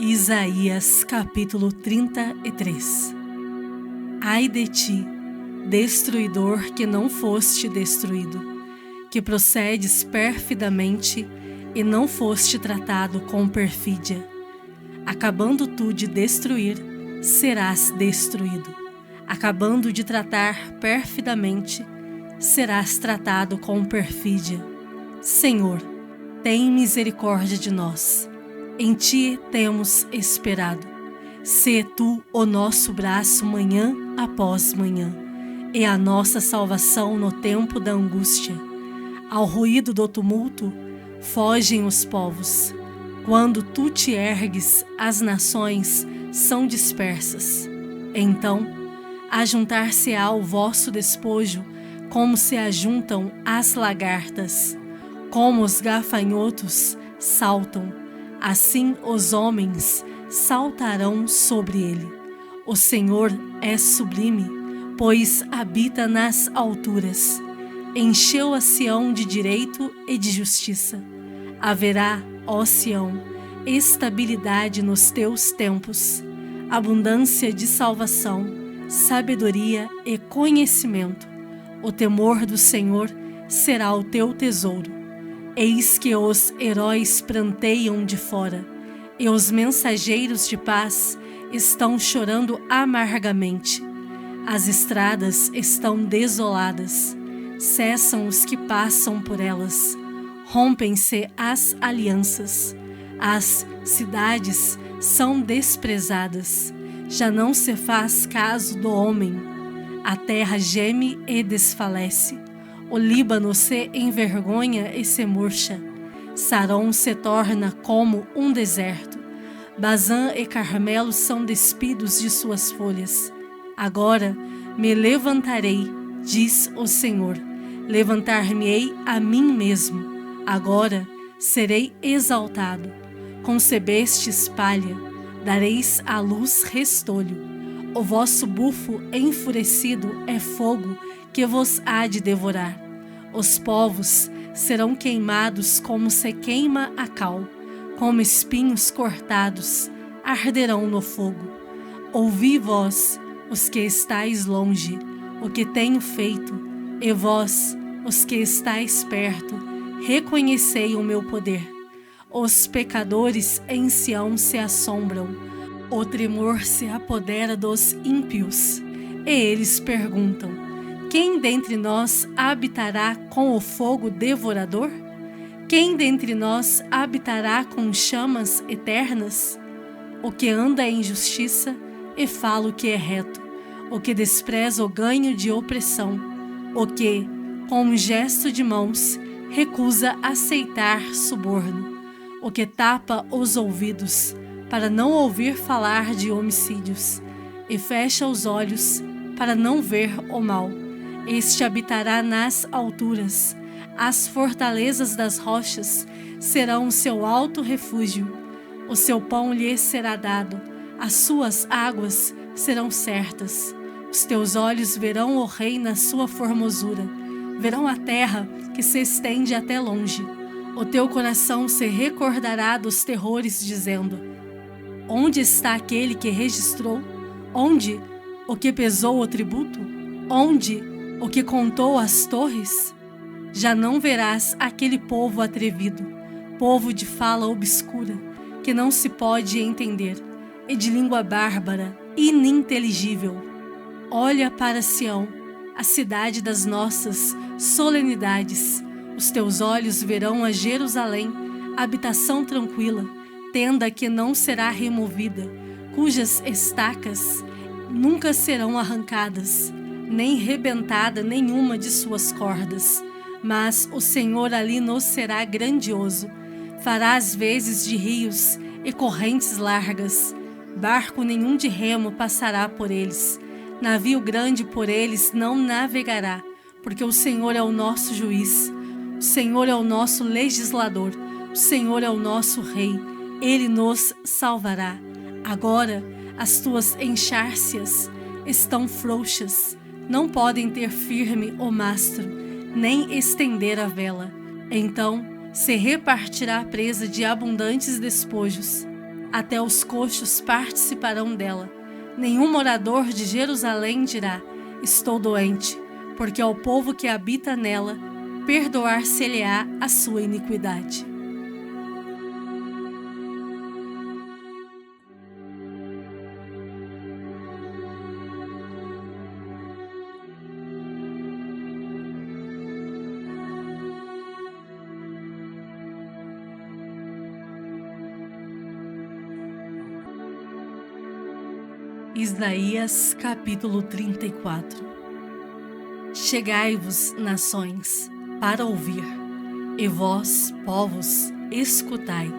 Isaías capítulo 33. Ai de ti, destruidor que não foste destruído, que procedes perfidamente e não foste tratado com perfídia. Acabando tu de destruir, serás destruído. Acabando de tratar perfidamente, serás tratado com perfídia. Senhor, tem misericórdia de nós. Em ti temos esperado. Sê tu o nosso braço manhã após manhã, e a nossa salvação no tempo da angústia. Ao ruído do tumulto, fogem os povos. Quando tu te ergues, as nações são dispersas. Então, ajuntar-se-á o vosso despojo, como se ajuntam as lagartas. Como os gafanhotos saltam, assim os homens saltarão sobre ele. O Senhor é sublime, pois habita nas alturas. Encheu a Sião de direito e de justiça. Haverá, ó Sião, estabilidade nos teus tempos, abundância de salvação, sabedoria e conhecimento. O temor do Senhor será o teu tesouro. Eis que os heróis pranteiam de fora, e os mensageiros de paz estão chorando amargamente. As estradas estão desoladas, cessam os que passam por elas, rompem-se as alianças, as cidades são desprezadas, já não se faz caso do homem. A terra geme e desfalece. O Líbano se envergonha e se murcha. Saron se torna como um deserto. Bazã e Carmelo são despidos de suas folhas. Agora me levantarei, diz o Senhor. Levantar-me-ei a mim mesmo. Agora serei exaltado. Concebestes palha, dareis à luz restolho. O vosso bufo enfurecido é fogo que vos há de devorar. Os povos serão queimados como se queima a cal, como espinhos cortados, arderão no fogo. Ouvi vós, os que estáis longe, o que tenho feito, e vós, os que estáis perto, reconhecei o meu poder. Os pecadores em Sião se assombram, o tremor se apodera dos ímpios, e eles perguntam: quem dentre nós habitará com o fogo devorador? Quem dentre nós habitará com chamas eternas? O que anda em justiça e fala o que é reto, o que despreza o ganho de opressão, o que, com um gesto de mãos, recusa aceitar suborno, o que tapa os ouvidos para não ouvir falar de homicídios e fecha os olhos para não ver o mal. Este habitará nas alturas, as fortalezas das rochas serão o seu alto refúgio. O seu pão lhe será dado, as suas águas serão certas. Os teus olhos verão o rei na sua formosura, verão a terra que se estende até longe. O teu coração se recordará dos terrores, dizendo: onde está aquele que registrou? Onde o que pesou o tributo? Onde o que contou as torres? Já não verás aquele povo atrevido, povo de fala obscura, que não se pode entender, e de língua bárbara, ininteligível. Olha para Sião, a cidade das nossas solenidades. Os teus olhos verão a Jerusalém, habitação tranquila, tenda que não será removida, cujas estacas nunca serão arrancadas, nem rebentada nenhuma de suas cordas. Mas o Senhor ali nos será grandioso. Fará as vezes de rios e correntes largas. Barco nenhum de remo passará por eles. Navio grande por eles não navegará, porque o Senhor é o nosso juiz. O Senhor é o nosso legislador. O Senhor é o nosso rei. Ele nos salvará. Agora as tuas enxárcias estão frouxas. Não podem ter firme o mastro, nem estender a vela. Então se repartirá a presa de abundantes despojos. até os coxos participarão dela. Nenhum morador de Jerusalém dirá: estou doente, porque ao povo que habita nela perdoar-se-lhe-á a sua iniquidade. Isaías capítulo 34. Chegai-vos, nações, para ouvir, e vós, povos, escutai.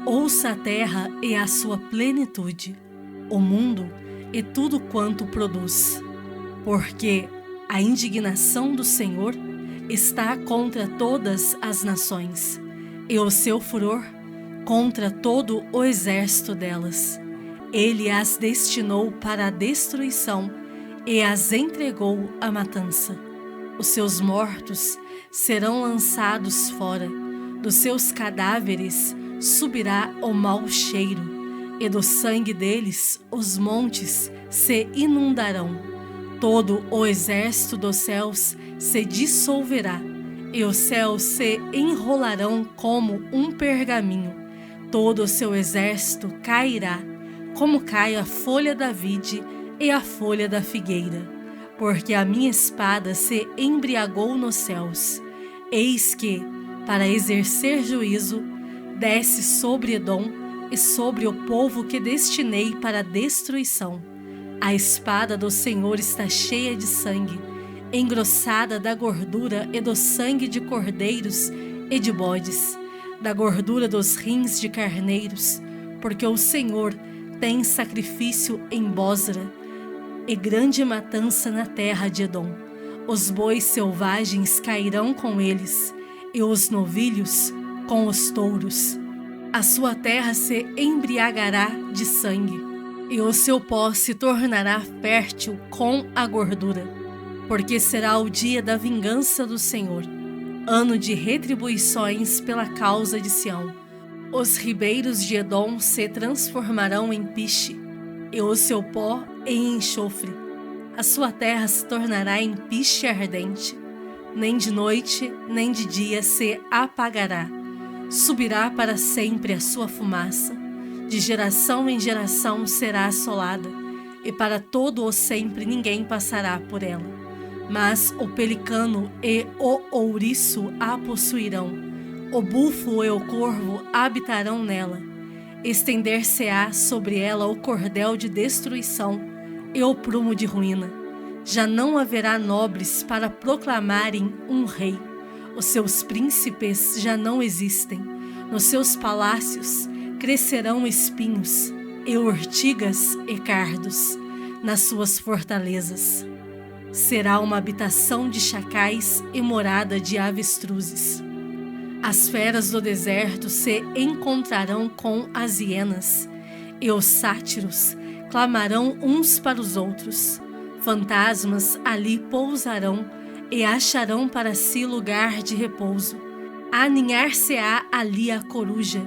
Ouça a terra e a sua plenitude, o mundo e tudo quanto produz. Porque a indignação do Senhor está contra todas as nações, e o seu furor contra todo o exército delas. Ele as destinou para a destruição e as entregou à matança. Os seus mortos serão lançados fora, dos seus cadáveres subirá o mau cheiro, e do sangue deles os montes se inundarão. Todo o exército dos céus se dissolverá, e os céus se enrolarão como um pergaminho. Todo o seu exército cairá, como cai a folha da vide e a folha da figueira, porque a minha espada se embriagou nos céus. Eis que, para exercer juízo, desce sobre Edom e sobre o povo que destinei para a destruição. A espada do Senhor está cheia de sangue, engrossada da gordura e do sangue de cordeiros e de bodes, da gordura dos rins de carneiros, porque o Senhor tem sacrifício em Bósra e grande matança na terra de Edom. Os bois selvagens cairão com eles, e os novilhos com os touros. A sua terra se embriagará de sangue, e o seu pó se tornará fértil com a gordura, porque será o dia da vingança do Senhor, ano de retribuições pela causa de Sião. Os ribeiros de Edom se transformarão em piche, e o seu pó em enxofre. A sua terra se tornará em piche ardente. Nem de noite, nem de dia se apagará. Subirá para sempre a sua fumaça. De geração em geração será assolada, e para todo o sempre ninguém passará por ela. Mas o pelicano e o ouriço a possuirão. O búfalo e o corvo habitarão nela. Estender-se-á sobre ela o cordel de destruição e o prumo de ruína. Já não haverá nobres para proclamarem um rei. Os seus príncipes já não existem. Nos seus palácios crescerão espinhos, e urtigas e cardos nas suas fortalezas. Será uma habitação de chacais e morada de avestruzes. As feras do deserto se encontrarão com as hienas, e os sátiros clamarão uns para os outros. Fantasmas ali pousarão e acharão para si lugar de repouso. Aninhar-se-á ali a coruja,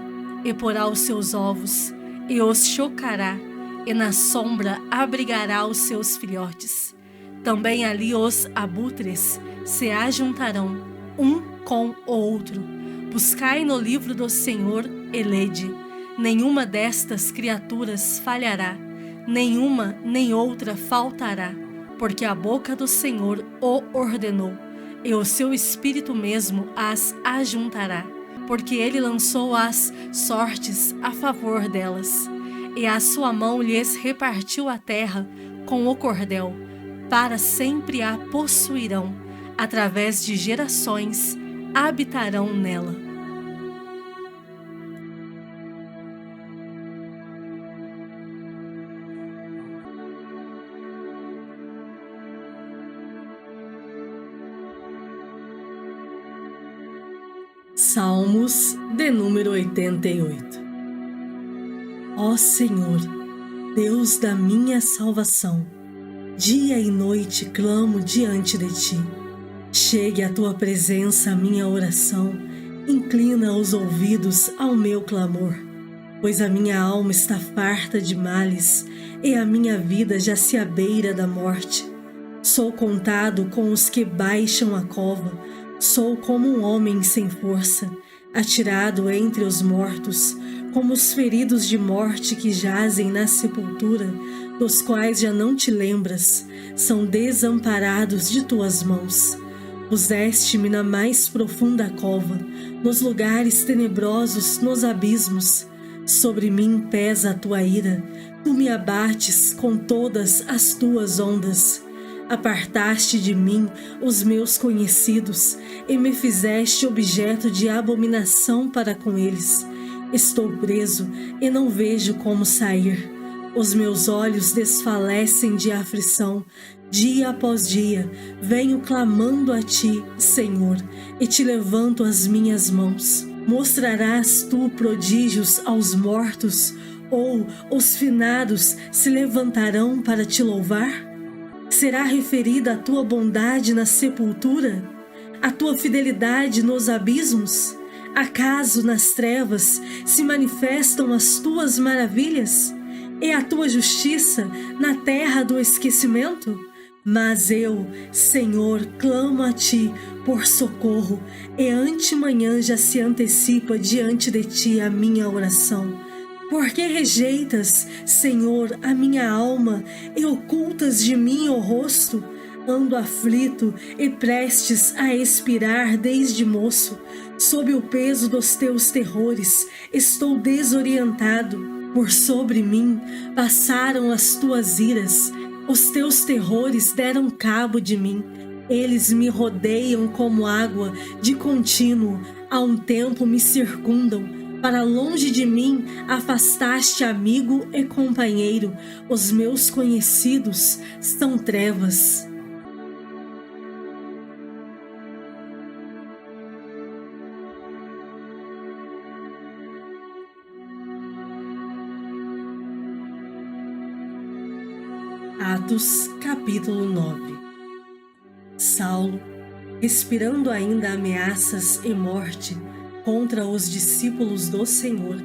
e porá os seus ovos, e os chocará, e na sombra abrigará os seus filhotes. Também ali os abutres se ajuntarão, um com o outro. Buscai no livro do Senhor e lede. Nenhuma destas criaturas falhará, nenhuma nem outra faltará, porque a boca do Senhor o ordenou, e o seu espírito mesmo as ajuntará, porque ele lançou as sortes a favor delas, e a sua mão lhes repartiu a terra com o cordel, para sempre a possuirão, através de gerações habitarão nela. Salmos de número 88. Ó Senhor, Deus da minha salvação, dia e noite clamo diante de ti. Chegue à tua presença a minha oração, inclina os ouvidos ao meu clamor. Pois a minha alma está farta de males, e a minha vida já se abeira da morte. Sou contado com os que baixam a cova, sou como um homem sem força, atirado entre os mortos, como os feridos de morte que jazem na sepultura, dos quais já não te lembras, são desamparados de tuas mãos. Puseste-me na mais profunda cova, nos lugares tenebrosos, nos abismos. Sobre mim pesa a tua ira, tu me abates com todas as tuas ondas. Apartaste de mim os meus conhecidos e me fizeste objeto de abominação para com eles. Estou preso e não vejo como sair. Os meus olhos desfalecem de aflição. Dia após dia, venho clamando a ti, Senhor, e te levanto as minhas mãos. Mostrarás tu prodígios aos mortos, ou os finados se levantarão para te louvar? Será referida a tua bondade na sepultura? A tua fidelidade nos abismos? Acaso nas trevas se manifestam as tuas maravilhas? E a tua justiça na terra do esquecimento? Mas eu, Senhor, clamo a ti por socorro, e antemanhã já se antecipa diante de ti a minha oração. Por que rejeitas, Senhor, a minha alma e ocultas de mim o rosto? Ando aflito e prestes a expirar desde moço. Sob o peso dos teus terrores, estou desorientado. Por sobre mim passaram as tuas iras. Os teus terrores deram cabo de mim. Eles me rodeiam como água de contínuo. A um tempo me circundam. Para longe de mim afastaste amigo e companheiro. Os meus conhecidos são trevas. Atos, capítulo 9. Saulo, respirando ainda ameaças e morte contra os discípulos do Senhor,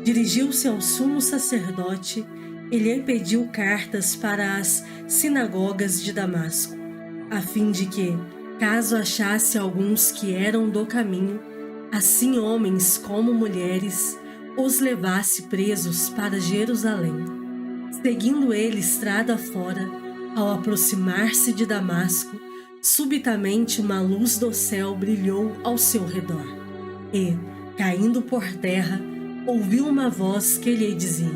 dirigiu-se ao sumo sacerdote e lhe pediu cartas para as sinagogas de Damasco, a fim de que, caso achasse alguns que eram do caminho, assim homens como mulheres, os levasse presos para Jerusalém. Seguindo ele estrada fora, ao aproximar-se de Damasco, subitamente uma luz do céu brilhou ao seu redor. E, caindo por terra, ouviu uma voz que lhe dizia: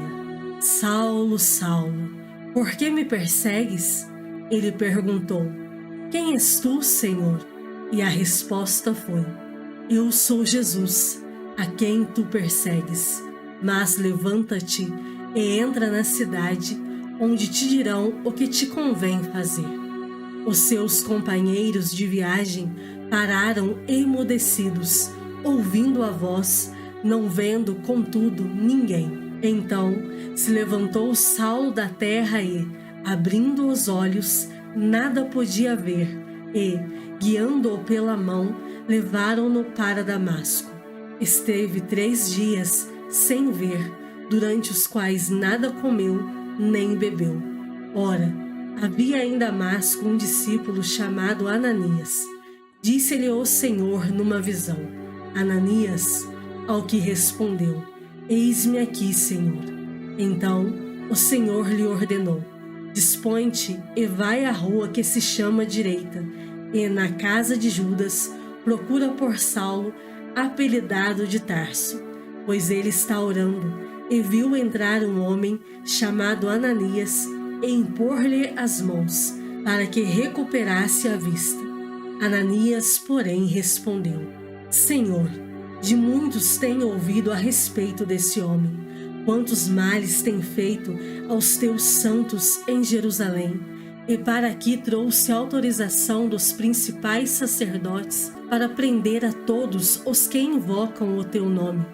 Saulo, Saulo, por que me persegues? Ele perguntou: Quem és tu, Senhor? E a resposta foi: Eu sou Jesus, a quem tu persegues. Mas levanta-te e entra na cidade, onde te dirão o que te convém fazer. Os seus companheiros de viagem pararam emudecidos, ouvindo a voz, não vendo, contudo, ninguém. Então se levantou Saulo da terra e, abrindo os olhos, nada podia ver, e, guiando-o pela mão, levaram-no para Damasco. Esteve 3 dias sem ver, durante os quais nada comeu nem bebeu. Ora, havia em Damasco um discípulo chamado Ananias. Disse-lhe o Senhor numa visão: Ananias, ao que respondeu: Eis-me aqui, Senhor. Então o Senhor lhe ordenou: Dispõe-te e vai à rua que se chama Direita, e na casa de Judas procura por Saulo, apelidado de Tarso, pois ele está orando. E viu entrar um homem chamado Ananias e impor-lhe as mãos, para que recuperasse a vista. Ananias, porém, respondeu: Senhor, de muitos tenho ouvido a respeito desse homem, quantos males tem feito aos teus santos em Jerusalém, e para aqui trouxe autorização dos principais sacerdotes para prender a todos os que invocam o teu nome.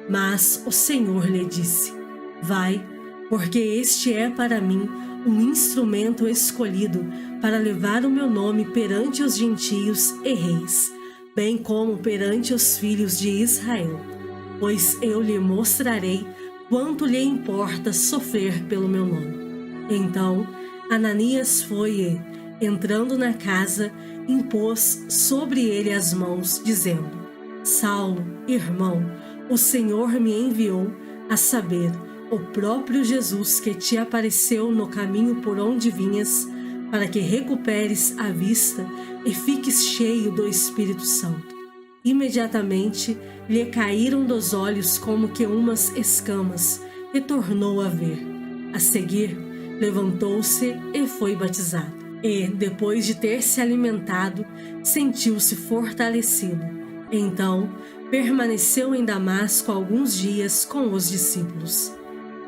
Mas o Senhor lhe disse: Vai, porque este é para mim um instrumento escolhido para levar o meu nome perante os gentios e reis, bem como perante os filhos de Israel. Pois eu lhe mostrarei quanto lhe importa sofrer pelo meu nome. Então Ananias foi e, entrando na casa, impôs sobre ele as mãos, dizendo: Saulo, irmão, o Senhor me enviou, a saber, o próprio Jesus que te apareceu no caminho por onde vinhas, para que recuperes a vista e fiques cheio do Espírito Santo. Imediatamente lhe caíram dos olhos como que umas escamas, e tornou a ver. A seguir, levantou-se e foi batizado. E, depois de ter se alimentado, sentiu-se fortalecido. Então, permaneceu em Damasco alguns dias com os discípulos.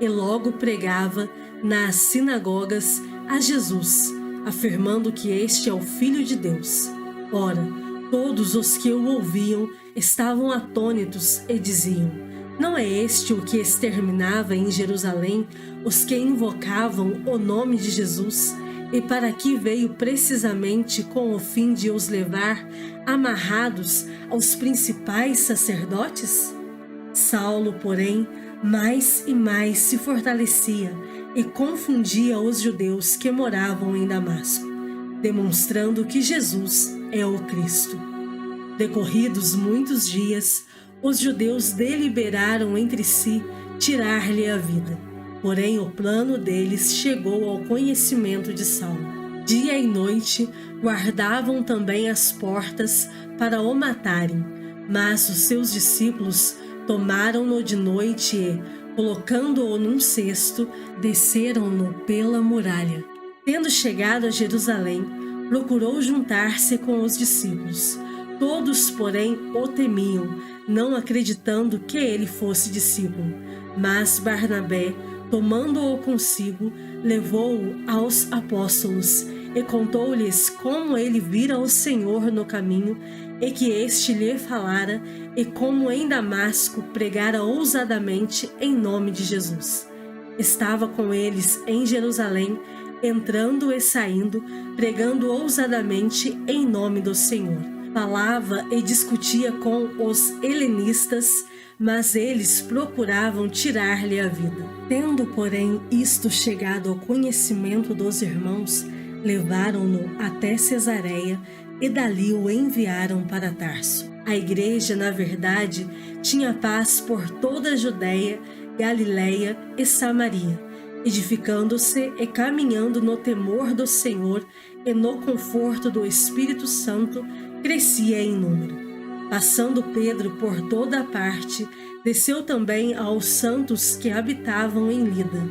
E logo pregava nas sinagogas a Jesus, afirmando que este é o Filho de Deus. Ora, todos os que o ouviam estavam atônitos e diziam: Não é este o que exterminava em Jerusalém os que invocavam o nome de Jesus, e para aqui veio precisamente com o fim de os levar amarrados aos principais sacerdotes? Saulo, porém, mais e mais se fortalecia e confundia os judeus que moravam em Damasco, demonstrando que Jesus é o Cristo. Decorridos muitos dias, os judeus deliberaram entre si tirar-lhe a vida. Porém, o plano deles chegou ao conhecimento de Saulo. Dia e noite guardavam também as portas para o matarem, mas os seus discípulos tomaram-no de noite e, colocando-o num cesto, desceram-no pela muralha. Tendo chegado a Jerusalém, procurou juntar-se com os discípulos. Todos, porém, o temiam, não acreditando que ele fosse discípulo. Mas Barnabé, tomando-o consigo, levou-o aos apóstolos e contou-lhes como ele vira o Senhor no caminho e que este lhe falara, e como em Damasco pregara ousadamente em nome de Jesus. Estava com eles em Jerusalém, entrando e saindo, pregando ousadamente em nome do Senhor. Falava e discutia com os helenistas, mas eles procuravam tirar-lhe a vida. Tendo, porém, isto chegado ao conhecimento dos irmãos, levaram-no até Cesareia e dali o enviaram para Tarso. A igreja, na verdade, tinha paz por toda a Judéia, Galiléia e Samaria, edificando-se e caminhando no temor do Senhor e no conforto do Espírito Santo, crescia em número. Passando Pedro por toda a parte, desceu também aos santos que habitavam em Lida.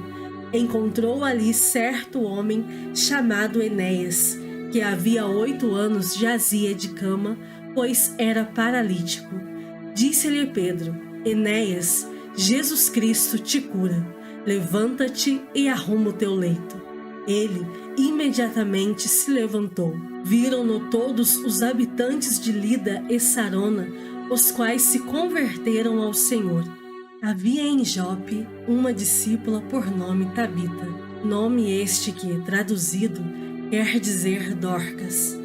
Encontrou ali certo homem chamado Enéas, que havia 8 anos jazia de cama, pois era paralítico. Disse-lhe Pedro: Enéas, Jesus Cristo te cura. Levanta-te e arruma o teu leito. Ele imediatamente se levantou. Viram-no todos os habitantes de Lida e Sarona, os quais se converteram ao Senhor. Havia em Jope uma discípula por nome Tabita, nome este que, traduzido, quer dizer Dorcas.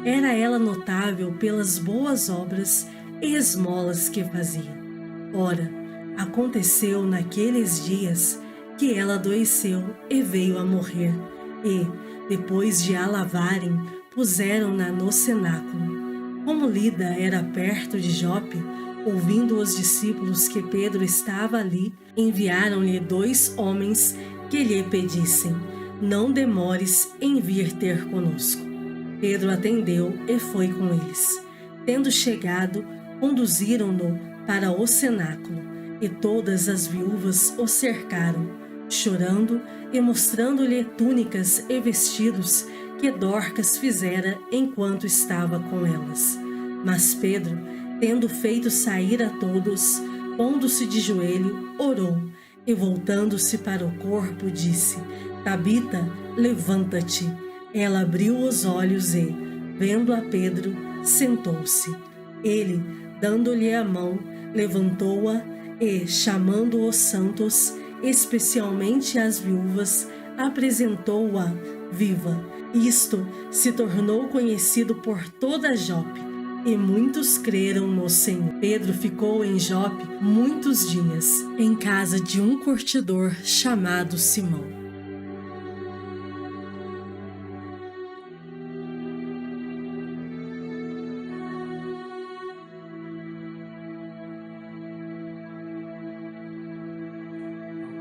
Era ela notável pelas boas obras e esmolas que fazia. Ora, aconteceu naqueles dias que ela adoeceu e veio a morrer, e, depois de a lavarem, puseram-na no cenáculo. Como Lida era perto de Jope, ouvindo os discípulos que Pedro estava ali, enviaram-lhe 2 homens que lhe pedissem: Não demores em vir ter conosco. Pedro atendeu e foi com eles. Tendo chegado, conduziram-no para o cenáculo, e todas as viúvas o cercaram, chorando e mostrando-lhe túnicas e vestidos que Dorcas fizera enquanto estava com elas. Mas Pedro, tendo feito sair a todos, pondo-se de joelho, orou, e voltando-se para o corpo, disse: Tabita, levanta-te. Ela abriu os olhos e, vendo a Pedro, sentou-se. Ele, dando-lhe a mão, levantou-a e, chamando os santos, especialmente as viúvas, apresentou-a viva. Isto se tornou conhecido por toda Jope. E muitos creram no Senhor. Pedro ficou em Jope muitos dias, em casa de um curtidor chamado Simão.